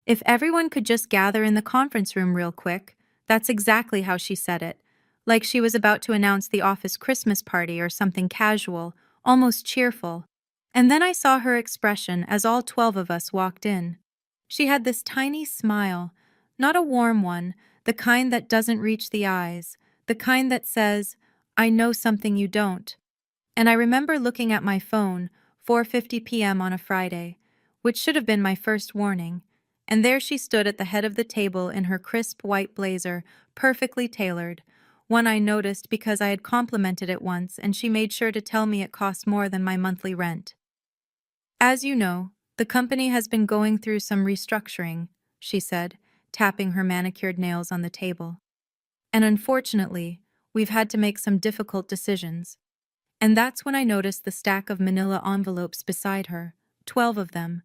If everyone could just gather in the conference room real quick, that's exactly how she said it. Like she was about to announce the office Christmas party or something casual, almost cheerful. And then I saw her expression as all 12 of us walked in. She had this tiny smile, not a warm one, the kind that doesn't reach the eyes, the kind that says, I know something you don't. And I remember looking at my phone, 4:50 p.m. on a Friday, which should have been my first warning, and there she stood at the head of the table in her crisp white blazer, perfectly tailored, one I noticed because I had complimented it once and she made sure to tell me it cost more than my monthly rent. As you know, the company has been going through some restructuring, she said, tapping her manicured nails on the table. And unfortunately, we've had to make some difficult decisions. And that's when I noticed the stack of manila envelopes beside her, 12 of them.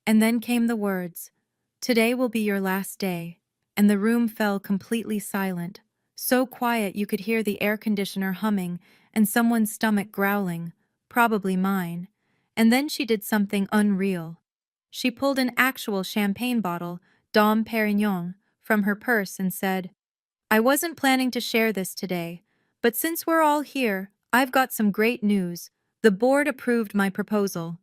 And then came the words, Today will be your last day. And the room fell completely silent, so quiet you could hear the air conditioner humming and someone's stomach growling, probably mine. And then she did something unreal. She pulled an actual champagne bottle, Dom Perignon, from her purse and said, I wasn't planning to share this today, but since we're all here, I've got some great news. The board approved my proposal.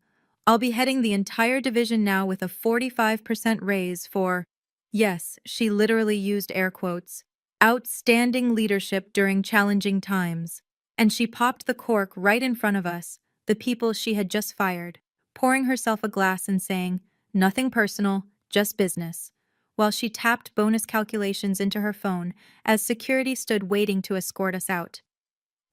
I'll be heading the entire division now with a 45% raise for, yes, she literally used air quotes, outstanding leadership during challenging times. And she popped the cork right in front of us, the people she had just fired, pouring herself a glass and saying, Nothing personal, just business, while she tapped bonus calculations into her phone as security stood waiting to escort us out.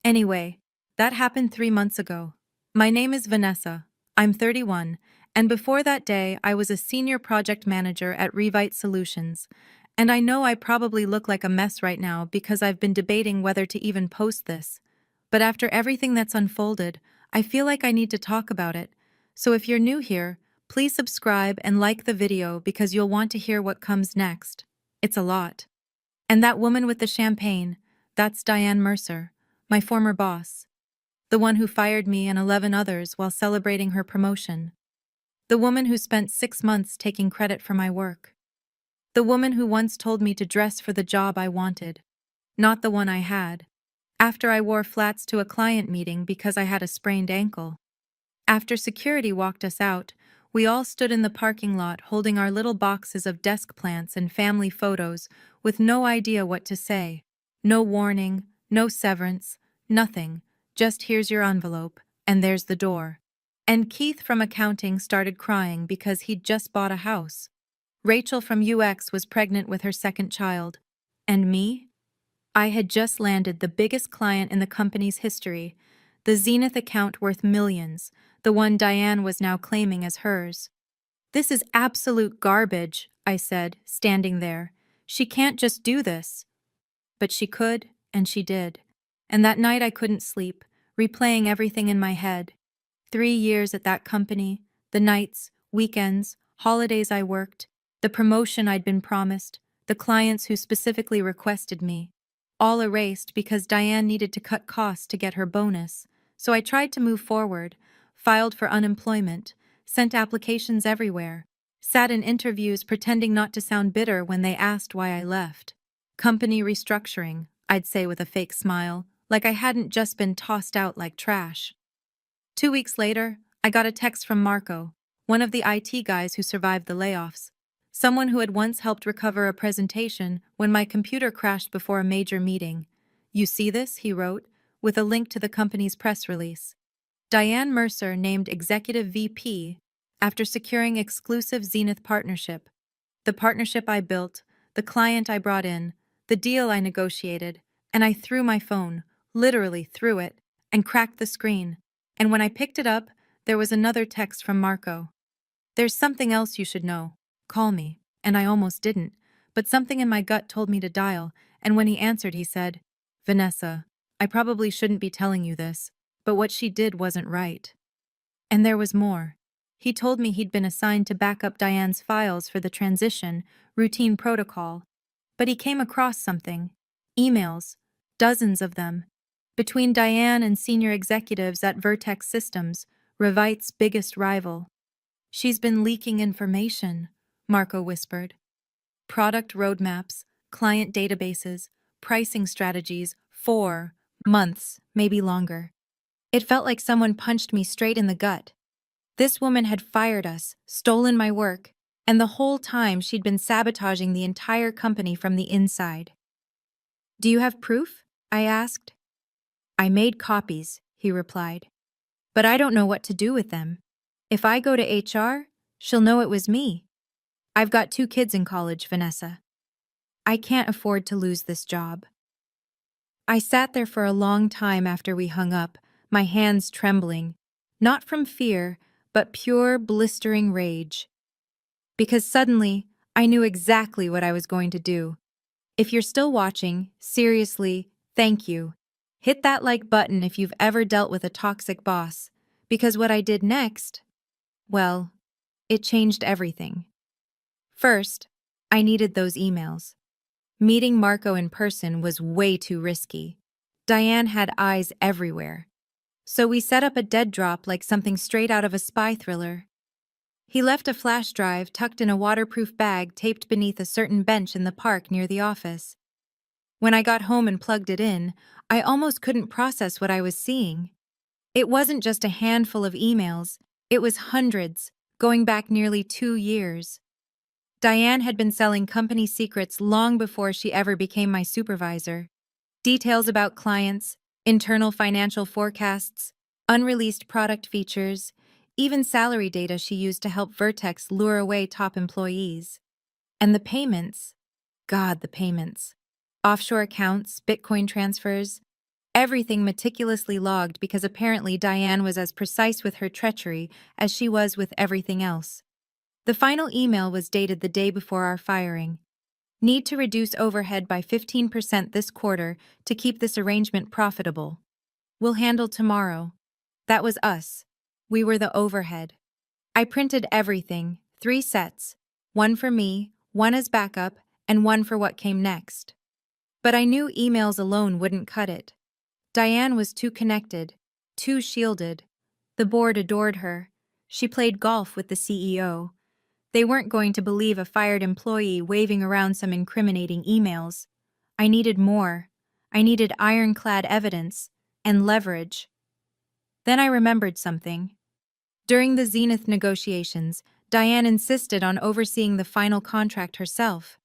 Anyway, that happened 3 months ago. My name is Vanessa. I'm 31, and before that day, I was a senior project manager at Revite Solutions. And I know I probably look like a mess right now because I've been debating whether to even post this. But after everything that's unfolded, I feel like I need to talk about it. So if you're new here, please subscribe and like the video because you'll want to hear what comes next. It's a lot. And that woman with the champagne, that's Diane Mercer, my former boss. The one who fired me and 11 others while celebrating her promotion. The woman who spent 6 months taking credit for my work. The woman who once told me to dress for the job I wanted, not the one I had. After I wore flats to a client meeting because I had a sprained ankle. After security walked us out, we all stood in the parking lot holding our little boxes of desk plants and family photos with no idea what to say. No warning, no severance, nothing. Just here's your envelope, and there's the door. And Keith from accounting started crying because he'd just bought a house. Rachel from UX was pregnant with her second child. And me? I had just landed the biggest client in the company's history, the Zenith account worth millions, the one Diane was now claiming as hers. This is absolute garbage, I said, standing there. She can't just do this. But she could, and she did. And that night I couldn't sleep, replaying everything in my head. 3 years at that company, the nights, weekends, holidays I worked, the promotion I'd been promised, the clients who specifically requested me. All erased because Diane needed to cut costs to get her bonus. So I tried to move forward, filed for unemployment, sent applications everywhere, sat in interviews pretending not to sound bitter when they asked why I left. Company restructuring, I'd say with a fake smile, like I hadn't just been tossed out like trash. 2 weeks later, I got a text from Marco, one of the IT guys who survived the layoffs. Someone who had once helped recover a presentation when my computer crashed before a major meeting. You see this, he wrote, with a link to the company's press release. Diane Mercer named Executive VP after securing exclusive Zenith partnership. The partnership I built, the client I brought in, the deal I negotiated, and I threw my phone, literally threw it, and cracked the screen. And when I picked it up, there was another text from Marco. There's something else you should know. Call me. And I almost didn't, but something in my gut told me to dial, and when he answered he said, Vanessa, I probably shouldn't be telling you this, but what she did wasn't right. And there was more. He told me he'd been assigned to back up Diane's files for the transition, routine protocol, but he came across something. Emails. Dozens of them. Between Diane and senior executives at Vertex Systems, Revite's biggest rival. She's been leaking information. Marco whispered. Product roadmaps, client databases, pricing strategies, 4 months, maybe longer. It felt like someone punched me straight in the gut. This woman had fired us, stolen my work, and the whole time she'd been sabotaging the entire company from the inside. Do you have proof? I asked. I made copies, he replied. But I don't know what to do with them. If I go to HR, she'll know it was me. I've got 2 kids in college, Vanessa. I can't afford to lose this job. I sat there for a long time after we hung up, my hands trembling, not from fear, but pure, blistering rage. Because suddenly, I knew exactly what I was going to do. If you're still watching, seriously, thank you. Hit that like button if you've ever dealt with a toxic boss, because what I did next, well, it changed everything. First, I needed those emails. Meeting Marco in person was way too risky. Diane had eyes everywhere. So we set up a dead drop like something straight out of a spy thriller. He left a flash drive tucked in a waterproof bag taped beneath a certain bench in the park near the office. When I got home and plugged it in, I almost couldn't process what I was seeing. It wasn't just a handful of emails, it was hundreds, going back nearly 2 years. Diane had been selling company secrets long before she ever became my supervisor. Details about clients, internal financial forecasts, unreleased product features, even salary data she used to help Vertex lure away top employees. And the payments. God, the payments. Offshore accounts, Bitcoin transfers, everything meticulously logged because apparently Diane was as precise with her treachery as she was with everything else. The final email was dated the day before our firing. Need to reduce overhead by 15% this quarter to keep this arrangement profitable. We'll handle tomorrow. That was us. We were the overhead. I printed everything, 3 sets, one for me, one as backup, and one for what came next. But I knew emails alone wouldn't cut it. Diane was too connected, too shielded. The board adored her. She played golf with the CEO. They weren't going to believe a fired employee waving around some incriminating emails. I needed more. I needed ironclad evidence and leverage. Then I remembered something. During the Zenith negotiations, Diane insisted on overseeing the final contract herself.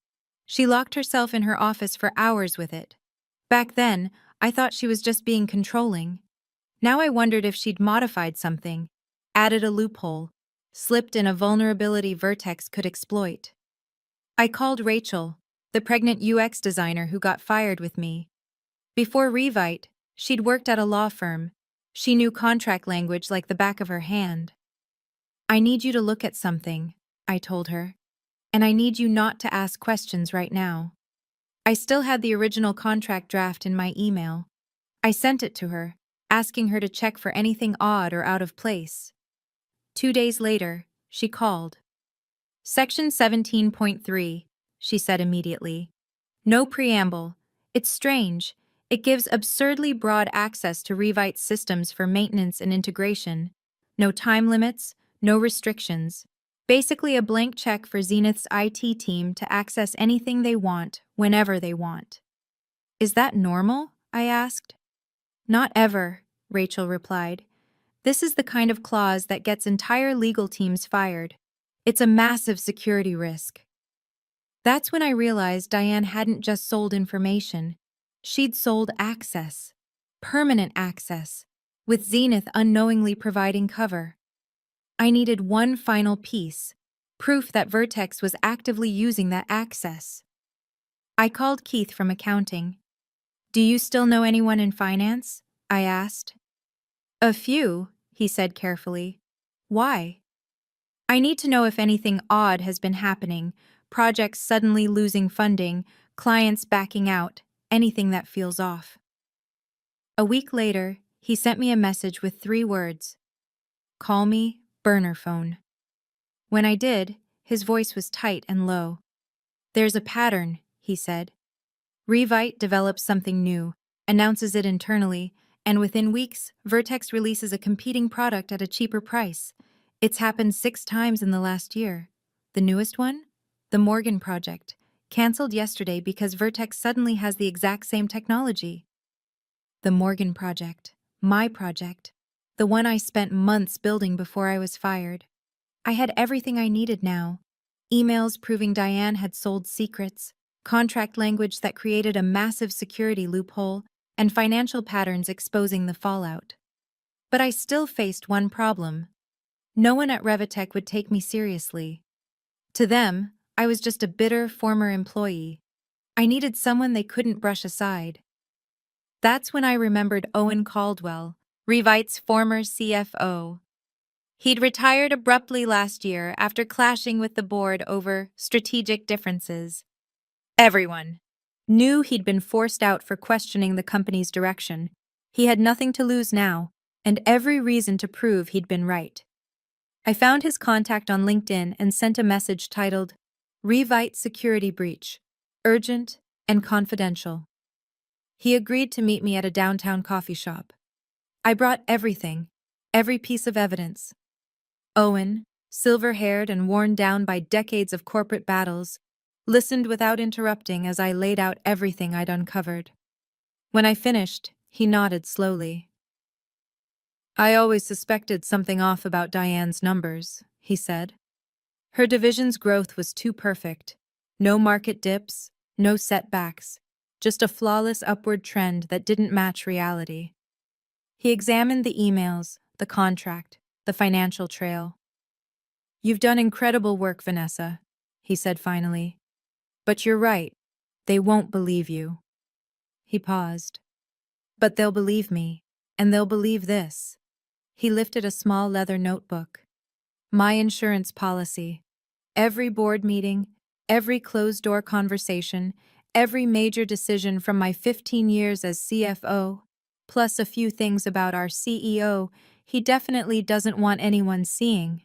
She locked herself in her office for hours with it. Back then, I thought she was just being controlling. Now I wondered if she'd modified something, added a loophole, slipped in a vulnerability Vertex could exploit. I called Rachel, the pregnant UX designer who got fired with me. Before Revite, she'd worked at a law firm. She knew contract language like the back of her hand. I need you to look at something, I told her, and I need you not to ask questions right now. I still had the original contract draft in my email. I sent it to her, asking her to check for anything odd or out of place. 2 days later, she called. Section 17.3, she said immediately. No preamble. It's strange. It gives absurdly broad access to Revite's systems for maintenance and integration. No time limits, no restrictions. Basically a blank check for Zenith's IT team to access anything they want, whenever they want. Is that normal? I asked. Not ever, Rachel replied. This is the kind of clause that gets entire legal teams fired. It's a massive security risk. That's when I realized Diane hadn't just sold information. She'd sold access. Permanent access. With Zenith unknowingly providing cover. I needed one final piece. Proof that Vertex was actively using that access. I called Keith from accounting. Do you still know anyone in finance? I asked. A few, he said carefully. Why? I need to know if anything odd has been happening, projects suddenly losing funding, clients backing out, anything that feels off. A week later, he sent me a message with 3 words. Call me, burner phone. When I did, his voice was tight and low. There's a pattern, he said. Revite develops something new, announces it internally, and within weeks, Vertex releases a competing product at a cheaper price. It's happened 6 times in the last year. The newest one? The Morgan project, canceled yesterday because Vertex suddenly has the exact same technology. The Morgan project, my project, the one I spent months building before I was fired. I had everything I needed now. Emails proving Diane had sold secrets, contract language that created a massive security loophole, and financial patterns exposing the fallout. But I still faced one problem. No one at Revitech would take me seriously. To them, I was just a bitter former employee. I needed someone they couldn't brush aside. That's when I remembered Owen Caldwell, Revite's former CFO. He'd retired abruptly last year after clashing with the board over strategic differences. Everyone knew he'd been forced out for questioning the company's direction. He had nothing to lose now, and every reason to prove he'd been right. I found his contact on LinkedIn and sent a message titled, Revite Security Breach, Urgent and Confidential. He agreed to meet me at a downtown coffee shop. I brought everything, every piece of evidence. Owen, silver-haired and worn down by decades of corporate battles, listened without interrupting as I laid out everything I'd uncovered. When I finished, he nodded slowly. I always suspected something off about Diane's numbers, he said. Her division's growth was too perfect. No market dips, no setbacks, just a flawless upward trend that didn't match reality. He examined the emails, the contract, the financial trail. You've done incredible work, Vanessa, he said finally. But you're right. They won't believe you. He paused. But they'll believe me, and they'll believe this. He lifted a small leather notebook. My insurance policy. Every board meeting, every closed-door conversation, every major decision from my 15 years as CFO, plus a few things about our CEO he definitely doesn't want anyone seeing.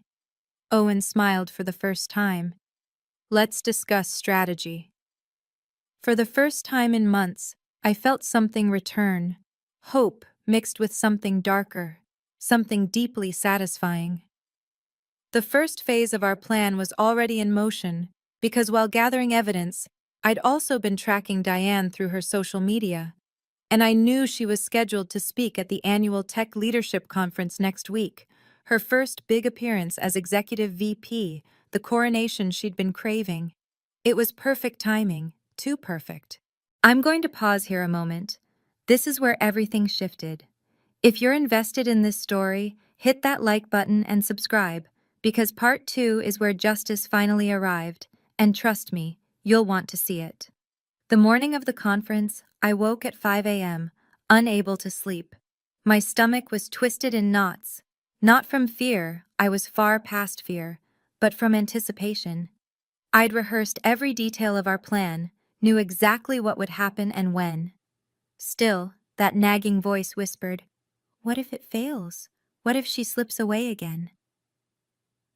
Owen smiled for the first time. Let's discuss strategy. For the first time in months, I felt something return. Hope mixed with something darker, something deeply satisfying. The first phase of our plan was already in motion because while gathering evidence, I'd also been tracking Diane through her social media, and I knew she was scheduled to speak at the annual Tech Leadership Conference next week, her first big appearance as Executive VP, the coronation she'd been craving. It was perfect timing, too perfect. I'm going to pause here a moment. This is where everything shifted. If you're invested in this story, hit that like button and subscribe, because part 2 is where justice finally arrived, and trust me, you'll want to see it. The morning of the conference, I woke at 5 a.m., unable to sleep. My stomach was twisted in knots. Not from fear, I was far past fear, but from anticipation. I'd rehearsed every detail of our plan, knew exactly what would happen and when. Still, that nagging voice whispered, what if it fails? What if she slips away again?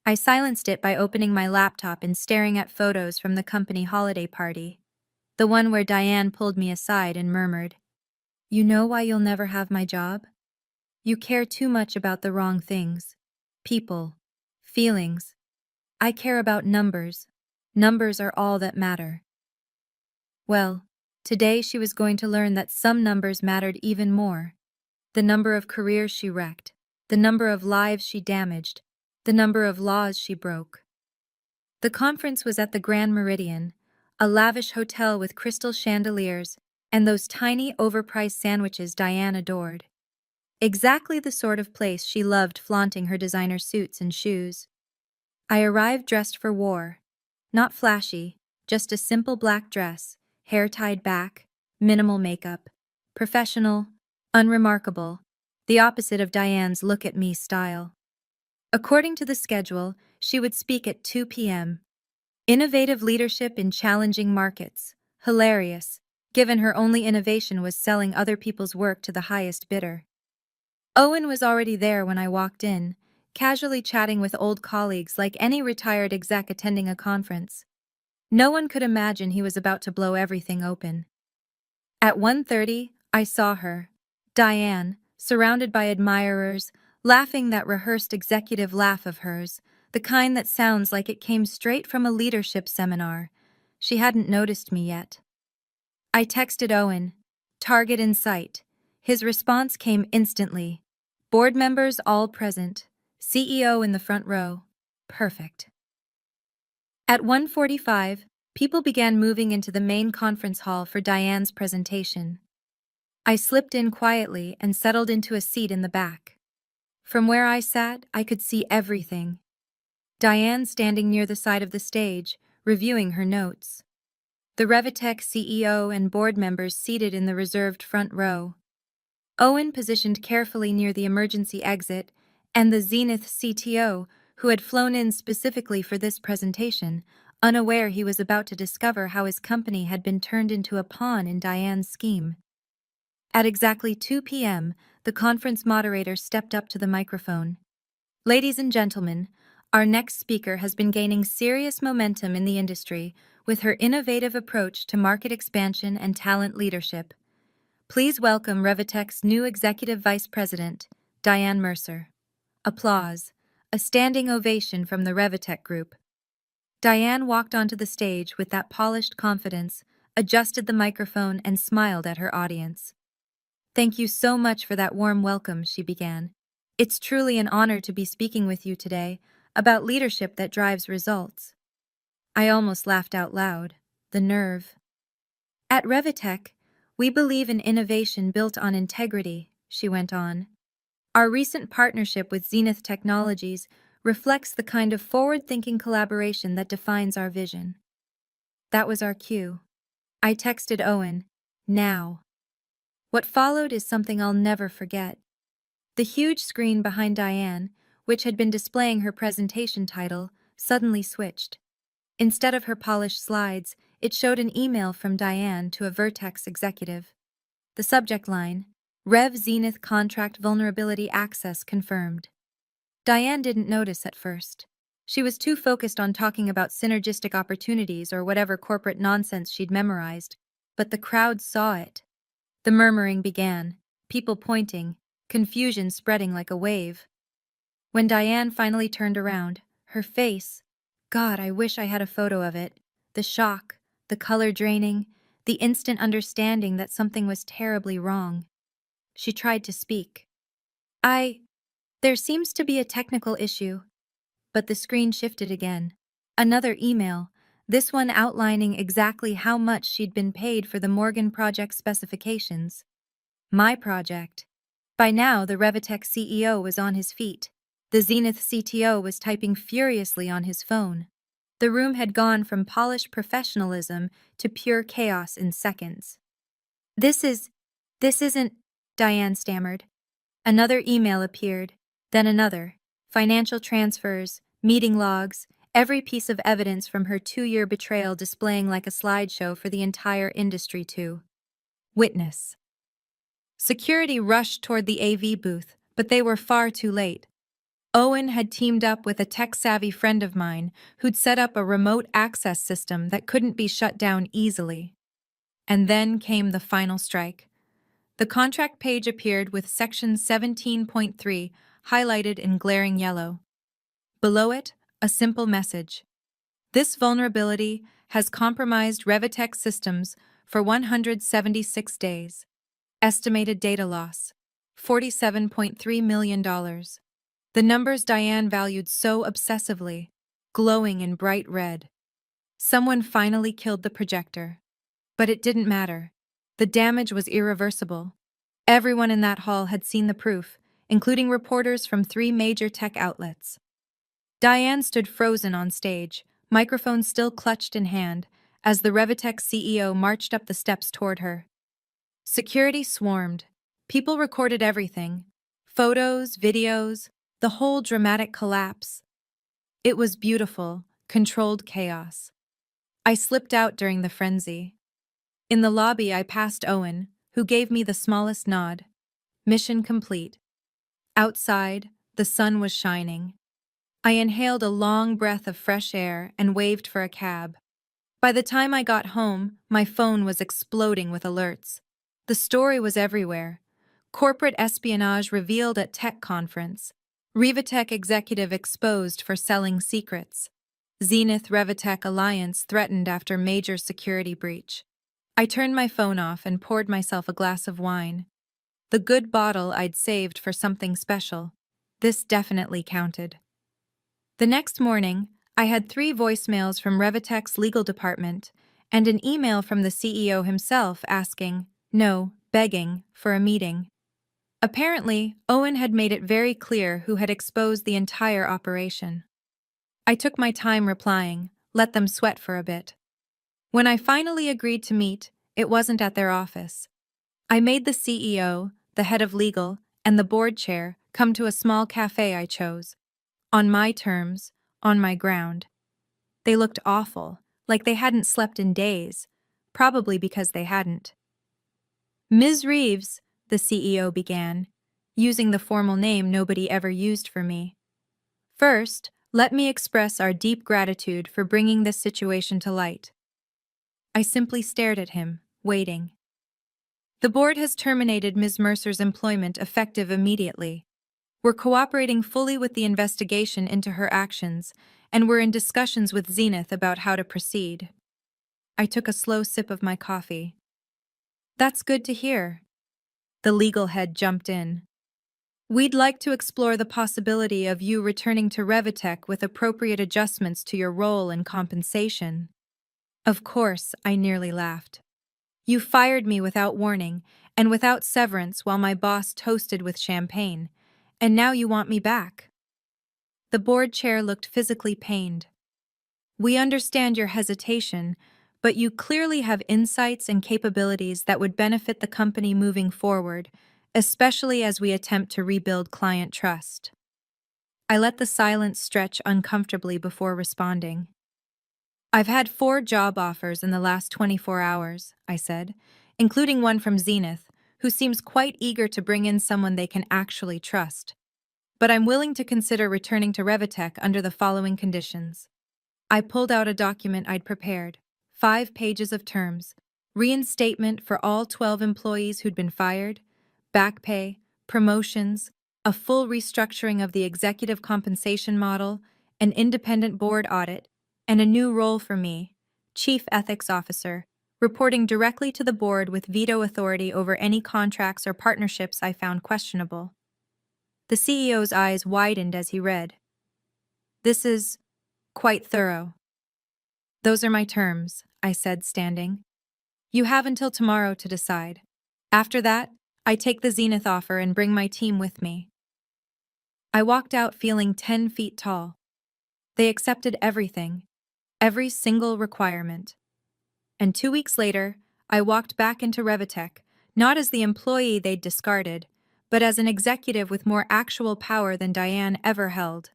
I silenced it by opening my laptop and staring at photos from the company holiday party. The one where Diane pulled me aside and murmured, You know why you'll never have my job? You care too much about the wrong things. People. Feelings. I care about numbers. Numbers are all that matter. Well, today she was going to learn that some numbers mattered even more. The number of careers she wrecked, the number of lives she damaged, the number of laws she broke. The conference was at the Grand Meridian, a lavish hotel with crystal chandeliers and those tiny overpriced sandwiches Diane adored. Exactly the sort of place she loved flaunting her designer suits and shoes. I arrived dressed for war. Not flashy, just a simple black dress, hair tied back, minimal makeup. Professional, unremarkable, the opposite of Diane's look-at-me style. According to the schedule, she would speak at 2 p.m. Innovative leadership in challenging markets. Hilarious, given her only innovation was selling other people's work to the highest bidder. Owen was already there when I walked in, casually chatting with old colleagues like any retired exec attending a conference. No one could imagine he was about to blow everything open. At 1:30, I saw her, Diane, surrounded by admirers, laughing that rehearsed executive laugh of hers, the kind that sounds like it came straight from a leadership seminar. She hadn't noticed me yet. I texted Owen, "Target in sight." His response came instantly. "Board members all present. CEO in the front row." Perfect. At 1:45, people began moving into the main conference hall for Diane's presentation. I slipped in quietly and settled into a seat in the back. From where I sat, I could see everything. Diane standing near the side of the stage, reviewing her notes. The Revitech CEO and board members seated in the reserved front row. Owen positioned carefully near the emergency exit, and the Zenith CTO, who had flown in specifically for this presentation, unaware he was about to discover how his company had been turned into a pawn in Diane's scheme. At exactly 2 p.m., the conference moderator stepped up to the microphone. "Ladies and gentlemen, our next speaker has been gaining serious momentum in the industry with her innovative approach to market expansion and talent leadership. Please welcome Revitech's new Executive Vice President, Diane Mercer." Applause, a standing ovation from the Revitech group. Diane walked onto the stage with that polished confidence, adjusted the microphone, and smiled at her audience. "Thank you so much for that warm welcome," she began. "It's truly an honor to be speaking with you today about leadership that drives results." I almost laughed out loud. The nerve. "At Revitech, we believe in innovation built on integrity," she went on. "Our recent partnership with Zenith Technologies reflects the kind of forward-thinking collaboration that defines our vision." That was our cue. I texted Owen, "Now." What followed is something I'll never forget. The huge screen behind Diane, which had been displaying her presentation title, suddenly switched. Instead of her polished slides, it showed an email from Diane to a Vertex executive. The subject line, "Rev Zenith Contract Vulnerability Access Confirmed." Diane didn't notice at first. She was too focused on talking about synergistic opportunities or whatever corporate nonsense she'd memorized, but the crowd saw it. The murmuring began, people pointing, confusion spreading like a wave. When Diane finally turned around, her face, God, I wish I had a photo of it, the shock, the color draining, the instant understanding that something was terribly wrong. She tried to speak. There seems to be a technical issue." But the screen shifted again. Another email, this one outlining exactly how much she'd been paid for the Morgan project specifications. My project. By now, the Revitech CEO was on his feet. The Zenith CTO was typing furiously on his phone. The room had gone from polished professionalism to pure chaos in seconds. This isn't, Diane stammered. Another email appeared, then another. Financial transfers, meeting logs, every piece of evidence from her 2-year betrayal displaying like a slideshow for the entire industry to witness. Security rushed toward the AV booth, but they were far too late. Owen had teamed up with a tech-savvy friend of mine who'd set up a remote access system that couldn't be shut down easily. And then came the final strike. The contract page appeared with Section 17.3 highlighted in glaring yellow. Below it, a simple message. "This vulnerability has compromised Revitech systems for 176 days. Estimated data loss, $47.3 million. The numbers Diane valued so obsessively, glowing in bright red. Someone finally killed the projector. But it didn't matter. The damage was irreversible. Everyone in that hall had seen the proof, including reporters from 3 major tech outlets. Diane stood frozen on stage, microphone still clutched in hand, as the Revitech CEO marched up the steps toward her. Security swarmed. People recorded everything. Photos, videos, the whole dramatic collapse. It was beautiful, controlled chaos. I slipped out during the frenzy. In the lobby, I passed Owen, who gave me the smallest nod. Mission complete. Outside, the sun was shining. I inhaled a long breath of fresh air and waved for a cab. By the time I got home, my phone was exploding with alerts. The story was everywhere. Corporate espionage revealed at tech conference. Revitech executive exposed for selling secrets. Zenith Revitech alliance threatened after major security breach. I turned my phone off and poured myself a glass of wine. The good bottle I'd saved for something special. This definitely counted. The next morning, I had 3 voicemails from Revitech's legal department and an email from the CEO himself asking, no, begging, for a meeting. Apparently, Owen had made it very clear who had exposed the entire operation. I took my time replying, let them sweat for a bit. When I finally agreed to meet, it wasn't at their office. I made the CEO, the head of legal, and the board chair come to a small cafe I chose. On my terms, on my ground. They looked awful, like they hadn't slept in days, probably because they hadn't. Ms. Reeves, the CEO began, using the formal name nobody ever used for me. First, let me express our deep gratitude for bringing this situation to light. I simply stared at him, waiting. The board has terminated Ms. Mercer's employment effective immediately. We're cooperating fully with the investigation into her actions, and we're in discussions with Zenith about how to proceed. I took a slow sip of my coffee. That's good to hear. The legal head jumped in. We'd like to explore the possibility of you returning to Revitech with appropriate adjustments to your role and compensation. Of course, I nearly laughed. You fired me without warning and without severance while my boss toasted with champagne, and now you want me back. The board chair looked physically pained. We understand your hesitation, but you clearly have insights and capabilities that would benefit the company moving forward, especially as we attempt to rebuild client trust. I let the silence stretch uncomfortably before responding. I've had 4 job offers in the last 24 hours, I said, including one from Zenith, who seems quite eager to bring in someone they can actually trust. But I'm willing to consider returning to Revitech under the following conditions. I pulled out a document I'd prepared, 5 pages of terms, reinstatement for all 12 employees who'd been fired, back pay, promotions, a full restructuring of the executive compensation model, an independent board audit, and a new role for me, Chief Ethics Officer, reporting directly to the board with veto authority over any contracts or partnerships I found questionable. The CEO's eyes widened as he read. This is quite thorough. Those are my terms, I said, standing. You have until tomorrow to decide. After that, I take the Zenith offer and bring my team with me. I walked out feeling 10 feet tall. They accepted everything, every single requirement. And 2 weeks later, I walked back into Revitech, not as the employee they'd discarded, but as an executive with more actual power than Diane ever held.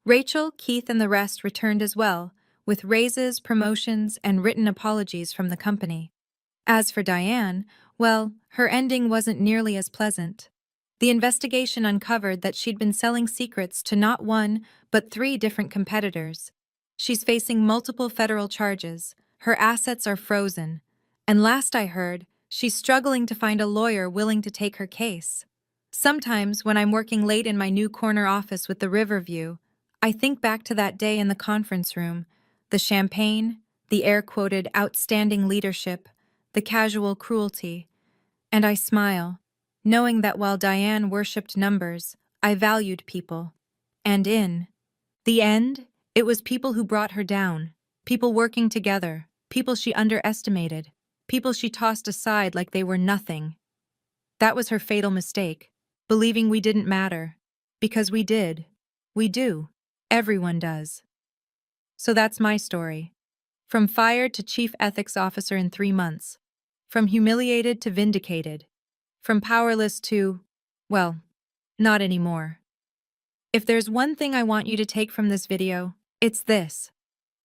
Rachel, Keith, and the rest returned as well, with raises, promotions, and written apologies from the company. As for Diane, well, her ending wasn't nearly as pleasant. The investigation uncovered that she'd been selling secrets to not 1, but 3 different competitors. She's facing multiple federal charges, her assets are frozen, and last I heard, she's struggling to find a lawyer willing to take her case. Sometimes, when I'm working late in my new corner office with the river view, I think back to that day in the conference room, the champagne, the air-quoted outstanding leadership, the casual cruelty, and I smile, knowing that while Diane worshipped numbers, I valued people. And in the end, it was people who brought her down, people working together, people she underestimated, people she tossed aside like they were nothing. That was her fatal mistake, believing we didn't matter. Because we did. We do. Everyone does. So that's my story. From fired to Chief Ethics Officer in 3 months. From humiliated to vindicated. From powerless to, well, not anymore. If there's one thing I want you to take from this video, it's this.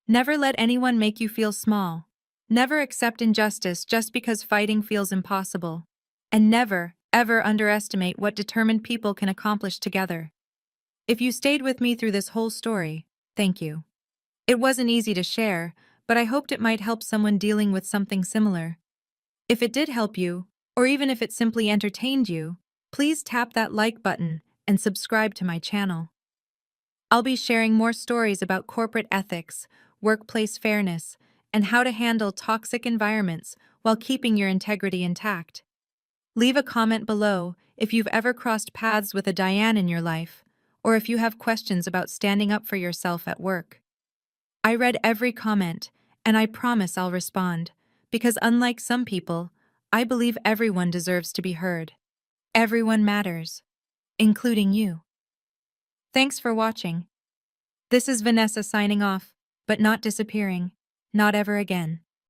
Never let anyone make you feel small. Never accept injustice just because fighting feels impossible. And never, ever underestimate what determined people can accomplish together. If you stayed with me through this whole story, thank you. It wasn't easy to share, but I hoped it might help someone dealing with something similar. If it did help you, or even if it simply entertained you, please tap that like button and subscribe to my channel. I'll be sharing more stories about corporate ethics, workplace fairness, and how to handle toxic environments while keeping your integrity intact. Leave a comment below if you've ever crossed paths with a Diane in your life, or if you have questions about standing up for yourself at work. I read every comment, and I promise I'll respond, because unlike some people, I believe everyone deserves to be heard. Everyone matters, including you. Thanks for watching. This is Vanessa signing off, but not disappearing. Not ever again.